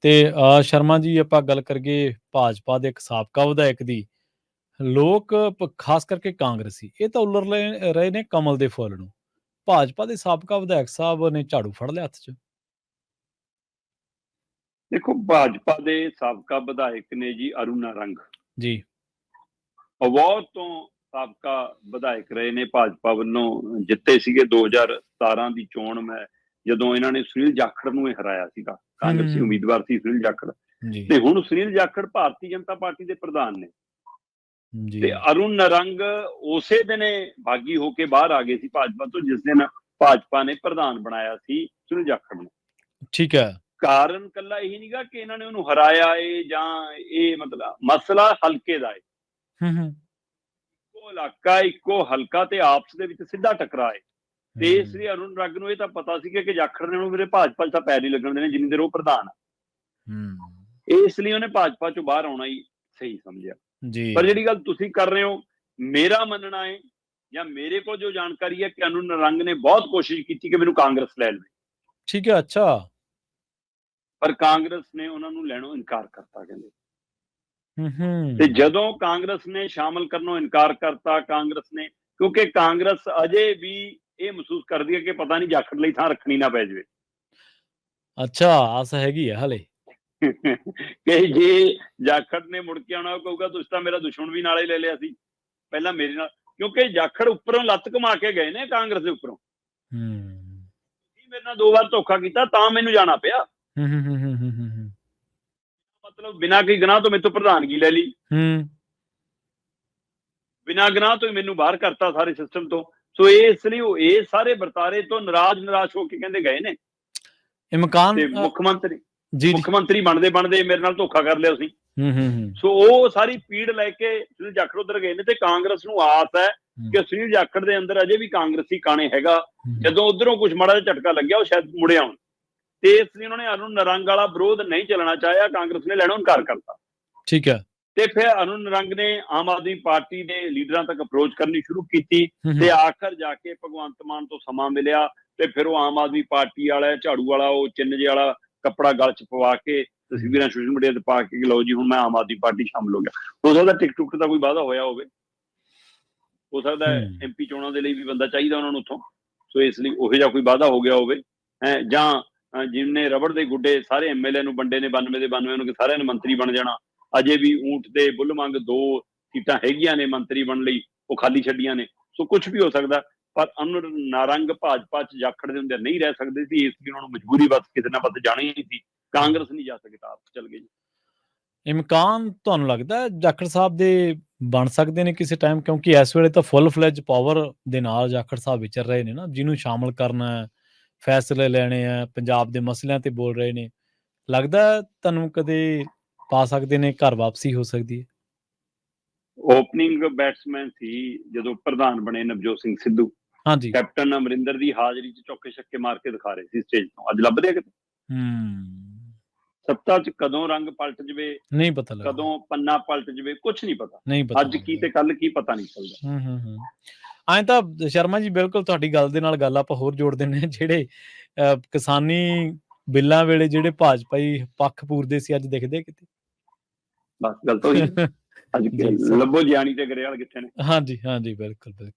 ਤੇ ਸ਼ਰਮਾ ਜੀ ਆਪਾਂ ਗੱਲ ਕਰੀਏ ਭਾਜਪਾ ਦੇ ਇੱਕ ਸਾਬਕਾ ਵਿਧਾਇਕ ਦੀ, ਲੋਕ ਖਾਸ ਕਰਕੇ ਕਾਂਗਰਸੀ ਇਹ ਤਾਂ ਉੱਲਰ ਰਹੇ ਨੇ ਕਮਲ ਦੇ ਫੁੱਲ ਨੂੰ। ਭਾਜਪਾ ਦੇ ਸਾਬਕਾ ਵਿਧਾਇਕ ਸਾਹਿਬ ਨੇ ਝਾੜੂ ਫੜ ਲਿਆ ਹੱਥ 'ਚ। ਦੇਖੋ, ਭਾਜਪਾ ਦੇ ਸਾਬਕਾ ਵਿਧਾਇਕ ਨੇ ਜੀ ਅਰੁਣ ਨਾਰੰਗ ਜੀ। ਅਬੋਹਰ ਤੋਂ ਸਾਬਕਾ ਵਿਧਾਇਕ ਰਹੇ ਨੇ, ਭਾਜਪਾ ਵੱਲੋਂ ਜਿੱਤੇ ਸੀਗੇ 2017 ਦੀ ਚੋਣ। ਮੈਂ ਜਦੋਂ ਇਹਨਾਂ ਨੇ ਸੁਨੀਲ ਜਾਖੜ ਨੂੰ ਹਰਾਇਆ ਸੀਗਾ, ਕਾਂਗਰਸੀ ਉਮੀਦਵਾਰ ਸੀ ਸੁਨੀਲ ਜਾਖੜ, ਤੇ ਹੁਣ ਸੁਨੀਲ ਜਾਖੜ ਭਾਰਤੀ ਜਨਤਾ ਪਾਰਟੀ ਦੇ ਪ੍ਰਧਾਨ ਨੇ। ਤੇ ਅਰੁਣ ਨਾਰੰਗ ਉਸੇ ਦਿਨ ਬਾਗੀ ਹੋ ਕੇ ਬਾਹਰ ਆ ਗਏ ਸੀ ਭਾਜਪਾ ਤੋਂ, ਜਿਸ ਦਿਨ ਭਾਜਪਾ ਨੇ ਪ੍ਰਧਾਨ ਬਣਾਇਆ ਸੀ ਸੁਨੀਲ ਜਾਖੜ ਨੂੰ। ਠੀਕ ਹੈ। ਕਾਰਨ ਕੱਲਾ ਇਹੀ ਨਹੀਂਗਾ ਕਿ ਇਹਨਾਂ ਨੇ ਉਹਨੂੰ ਹਰਾਇਆ ਏ ਜਾਂ ਇਹ ਮਤਲਬ ਮਸਲਾ ਹਲਕੇ ਦਾ ਏ। ਇੱਕੋ ਇਲਾਕਾ, ਇੱਕੋ ਹਲਕਾ ਤੇ ਆਪਸ ਦੇ ਵਿੱਚ ਸਿੱਧਾ ਟਕਰਾ ਏ। ਤੇ ਇਸ ਲਈ ਅਰੁਣ ਨਾਰੰਗ ਨੂੰ ਇਹ ਤਾਂ ਪਤਾ ਸੀ ਕਿ ਜਾਖੜ ਨੇ ਉਹਨੂੰ ਮੇਰੇ ਭਾਜਪਾ 'ਚ ਤਾਂ ਪੈਰ ਨਹੀਂ ਲੱਗਣ ਦੇਣੇ ਜਿੰਨੀ ਦੇਰ ਉਹ ਪ੍ਰਧਾਨ ਆ। ਇਸ ਲਈ ਉਹਨੇ ਭਾਜਪਾ 'ਚੋਂ ਬਾਹਰ ਆਉਣਾ ਹੀ ਸਹੀ ਸਮਝਿਆ। ਪਰ ਜਿਹੜੀ ਗੱਲ ਤੁਸੀਂ ਕਰ ਰਹੇ ਹੋ, ਮੇਰਾ ਮੰਨਣਾ ਹੈ ਜਾਂ ਮੇਰੇ ਕੋਲ ਜੋ ਜਾਣਕਾਰੀ ਹੈ ਕਿ ਅਰੁਣ ਨਾਰੰਗ ਨੇ ਬਹੁਤ ਕੋਸ਼ਿਸ਼ ਕੀਤੀ ਕਿ ਮੈਨੂੰ ਕਾਂਗਰਸ ਲੈ ਲਵੇ। ਠੀਕ ਹੈ। ਅੱਛਾ। ਪਰ ਕਾਂਗਰਸ ਨੇ ਉਹਨਾਂ ਨੂੰ ਲੈਣੋਂ ਇਨਕਾਰ ਕਰਤਾ, ਕਹਿੰਦੇ। ਤੇ ਜਦੋਂ ਕਾਂਗਰਸ ਨੇ ਸ਼ਾਮਲ ਕਰਨੋਂ ਇਨਕਾਰ ਕਰਤਾ, ਕਾਂਗਰਸ ਨੇ, ਕਿਉਂਕਿ ਕਾਂਗਰਸ ਅਜੇ ਵੀ ਇਹ ਮਹਿਸੂਸ ਕਰਦੀ ਹੈ ਕਿ ਪਤਾ ਨਹੀਂ ਜਾਖੜ ਲਈ ਥਾਂ ਰੱਖਣੀ ਨਾ ਪੈ ਜਾਵੇ। ਅੱਛਾ, ਆਸ ਹੈਗੀ ਹੈ ਹਲੇ ਕਿ ਜੇ ਜਾਖੜ ਨੇ ਮੁੜ ਕੇ ਆਉਣਾ, ਕਹੂਗਾ ਤੁਸੀਂ ਤਾਂ ਮੇਰਾ ਦੁਸ਼ਮਣ ਵੀ ਨਾਲੇ ਲੈ ਲਿਆ ਸੀ ਪਹਿਲਾਂ ਮੇਰੇ ਨਾਲ, ਕਿਉਂਕਿ ਜਾਖੜ ਉੱਪਰੋਂ ਲੱਤ ਘੁਮਾ ਕੇ ਗਏ ਨੇ ਕਾਂਗਰਸ ਦੇ ਉੱਪਰੋਂ। ਮੇਰੇ ਨਾਲ 2 ਵਾਰ ਧੋਖਾ ਕੀਤਾ ਤਾਂ ਮੈਨੂੰ ਜਾਣਾ ਪਿਆ। ਮਤਲਬ ਬਿਨਾਂ ਕੋਈ ਗੁਨਾਹ ਤੋਂ ਮੈਥੋਂ ਪ੍ਰਧਾਨਗੀ ਲੈ ਲਈ, ਬਿਨਾਂ ਗੁਨਾਹ ਤੋਂ ਹੀ ਮੈਨੂੰ ਬਾਹਰ ਕਰਤਾ ਸਾਰੇ ਸਿਸਟਮ ਤੋਂ। ਸੋ ਇਸ ਲਈ ਉਹ ਇਹ ਸਾਰੇ ਵਰਤਾਰੇ ਤੋਂ ਨਿਰਾਸ਼ ਹੋ ਕੇ ਕਹਿੰਦੇ ਗਏ ਨੇ। ਮੁੱਖ ਮੰਤਰੀ ਬਣਦੇ ਮੇਰੇ ਨਾਲ ਧੋਖਾ ਕਰ ਲਿਆ ਸੀ। ਸੋ ਉਹ ਸਾਰੀ ਪੀੜ ਲੈ ਕੇ ਸੁਨੀਲ ਜਾਖੜ ਉਧਰ ਗਏ ਨੇ। ਤੇ ਕਾਂਗਰਸ ਨੂੰ ਆਸ ਹੈ ਕਿ ਸੁਨੀਲ ਜਾਖੜ ਦੇ ਅੰਦਰ ਅਜੇ ਵੀ ਕਾਂਗਰਸੀ ਕਾਣੇ ਹੈਗਾ, ਜਦੋਂ ਉਧਰੋਂ ਕੁਛ ਮਾੜਾ ਜਿਹਾ ਝਟਕਾ ਲੱਗਿਆ ਉਹ ਸ਼ਾਇਦ ਮੁੜੇ ਆਉਣ। ਤੇ ਇਸ ਲਈ ਉਹਨਾਂ ਨੇ ਅਰੁਣ ਨਾਰੰਗ ਵਾਲਾ ਵਿਰੋਧ ਨਹੀਂ ਚੱਲਣਾ ਚਾਹਿਆ, ਕਾਂਗਰਸ ਨੇ ਲੈਣੋਂ ਇਨਕਾਰ ਕਰਤਾ। ਠੀਕ ਹੈ। ਤੇ ਫਿਰ ਅਰੁਣ ਨਾਰੰਗ ਨੇ ਆਮ ਆਦਮੀ ਪਾਰਟੀ ਦੇ ਲੀਡਰਾਂ ਤੱਕ ਅਪਰੋਚ ਕਰਨੀ ਸ਼ੁਰੂ ਕੀਤੀ ਤੇ ਆਖਰ ਜਾ ਕੇ ਭਗਵੰਤ ਮਾਨ ਤੋਂ ਸਮਾਂ ਮਿਲਿਆ ਤੇ ਫਿਰ ਉਹ ਆਮ ਆਦਮੀ ਪਾਰਟੀ ਵਾਲਾ ਝਾੜੂ ਵਾਲਾ ਉਹ ਚਿੰਨ੍ਹ ਜਿਹੇ ਵਾਲਾ ਕੱਪੜਾ ਗਲ 'ਚ ਪਵਾ ਕੇ ਤਸਵੀਰਾਂ ਸੋਸ਼ਲ ਮੀਡੀਆ ਤੇ ਪਾ ਕੇ ਲਓ ਜੀ ਹੁਣ ਮੈਂ ਆਮ ਆਦਮੀ ਪਾਰਟੀ ਸ਼ਾਮਲ ਹੋ ਗਿਆ। ਹੋ ਸਕਦਾ ਟਿਕਟ ਦਾ ਕੋਈ ਵਾਅਦਾ ਹੋਇਆ ਹੋਵੇ, ਹੋ ਸਕਦਾ MP ਚੋਣਾਂ ਦੇ ਲਈ ਵੀ ਬੰਦਾ ਚਾਹੀਦਾ ਉਹਨਾਂ ਨੂੰ ਉੱਥੋਂ, ਸੋ ਇਸ ਲਈ ਉਹੋ ਜਿਹਾ ਕੋਈ ਵਾਅਦਾ ਹੋ ਗਿਆ ਹੋਵੇ। ਜਾਂ ਜਿੰਨੇ ਰਬੜ ਦੇ ਗੁੱਡੇ ਸਾਰੇ MLA ਨੂੰ ਵੰਡੇ ਨੇ 92 ਦੇ 92 ਨੂੰ ਕਿ ਸਾਰਿਆਂ ਨੇ ਮੰਤਰੀ ਬਣ ਜਾਣਾ। ਅਜੇ ਵੀ ਊਂਠ ਦੇ ਬੁੱਲ ਮੰਗ 2 ਸੀਟਾਂ ਹੈਗੀਆਂ ਨੇ ਮੰਤਰੀ ਬਣਨ ਲਈ, ਉਹ ਖਾਲੀ ਛੱਡੀਆਂ ਨੇ। ਸੋ ਕੁਛ ਵੀ ਹੋ ਸਕਦਾ, ਪਰ ਅਰੁਣ ਨਾਰੰਗ ਭਾਜਪਾ 'ਚ ਜਾਖੜ ਦੇ ਹੁੰਦੇ ਨਹੀਂ ਰਹਿ ਸਕਦੇ ਸੀ। ਇਸ ਲਈ ਉਹਨਾਂ ਨੂੰ ਮਜਬੂਰੀ ਬਸ ਕਿਸੇ ਨਾ ਪਾਸੇ ਜਾਣਾ ਹੀ ਸੀ। ਕਾਂਗਰਸ ਨਹੀਂ ਜਾ ਸਕੇ ਤਾਂ ਆਪ ਚੱਲ ਗਏ। ਇਮਕਾਨ ਤੁਹਾਨੂੰ ਲੱਗਦਾ ਜਾਖੜ ਸਾਹਿਬ ਦੇ ਬਣ ਸਕਦੇ ਨੇ ਕਿਸੇ ਟਾਈਮ, ਕਿਉਂਕਿ ਇਸ ਵੇਲੇ ਤਾਂ ਫੁੱਲ ਫਲੈਜ ਪਾਵਰ ਦੇ ਨਾਲ ਜਾਖੜ ਸਾਹਿਬ ਵਿਚਰ ਰਹੇ ਨੇ ਨਾ, ਜਿਹਨੂੰ ਸ਼ਾਮਲ ਕਰਨਾ ਹੈ, ਫੈਸਲੇ ਲੈਣੇ ਆ, ਪੰਜਾਬ ਦੇ ਮਸਲਿਆਂ ਤੇ ਬੋਲ ਰਹੇ ਨੇ। ਲੱਗਦਾ ਤੁਹਾਨੂੰ ਕਦੇ ਪਾ ਸਕਦੇ ਨੇ, ਘਰ ਵਾਪਸੀ ਹੋ ਸਕਦੀ ਹੈ? ਓਪਨਿੰਗ ਬੈਟਸਮੈਨ ਸੀ ਜਦੋਂ ਪ੍ਰਧਾਨ ਬਣੇ ਨਵਜੋਤ ਸਿੰਘ ਸਿੱਧੂ, ਹਾਂਜੀ, ਕੈਪਟਨ ਅਮਰਿੰਦਰ ਦੀ ਹਾਜ਼ਰੀ 'ਚ ਚੌਕੇ ਛੱਕੇ ਮਾਰ ਕੇ ਦਿਖਾ ਰਹੇ ਸੀ ਸਟੇਜ ਤੋਂ। ਅੱਜ ਲੱਭਦੇ ਕਿਤੇ? ਸੱਤਾ 'ਚ ਕਦੋਂ ਰੰਗ ਪਲਟ ਜਵੇ, ਨਹੀਂ ਪਤਾ ਲੱਗਦਾ, ਕਦੋਂ ਪੰਨਾ ਪਲਟ ਜਵੇ, ਕੁਛ ਨਹੀਂ ਪਤਾ। ਅੱਜ ਕੀ ਤੇ ਕੱਲ ਕੀ ਪਤਾ ਨਹੀਂ ਚੱਲਦਾ। ਐਂ ਤਾਂ ਸ਼ਰਮਾ ਜੀ ਬਿਲਕੁਲ ਤੁਹਾਡੀ ਗੱਲ ਦੇ ਨਾਲ ਗੱਲ ਆਪਾਂ ਹੋਰ ਜੋੜ ਦਿੰਦੇ ਹਾਂ। ਜਿਹੜੇ ਕਿਸਾਨੀ ਬਿੱਲਾਂ ਵੇਲੇ ਜਿਹੜੇ ਭਾਜਪਾਈ ਪੱਖ ਪੂਰਦੇ ਸੀ, ਅੱਜ ਦਿਖਦੇ ਕਿਤੇ? ਬਸ ਗੱਲ ਤਾਂ ਉਹੀ ਅੱਜ ਲੱਭੋ ਜਿਆਣੀ ਤੇ ਗਰੇਵਾਲ ਕਿੱਥੇ ਨੇ। ਹਾਂਜੀ, ਬਿਲਕੁਲ।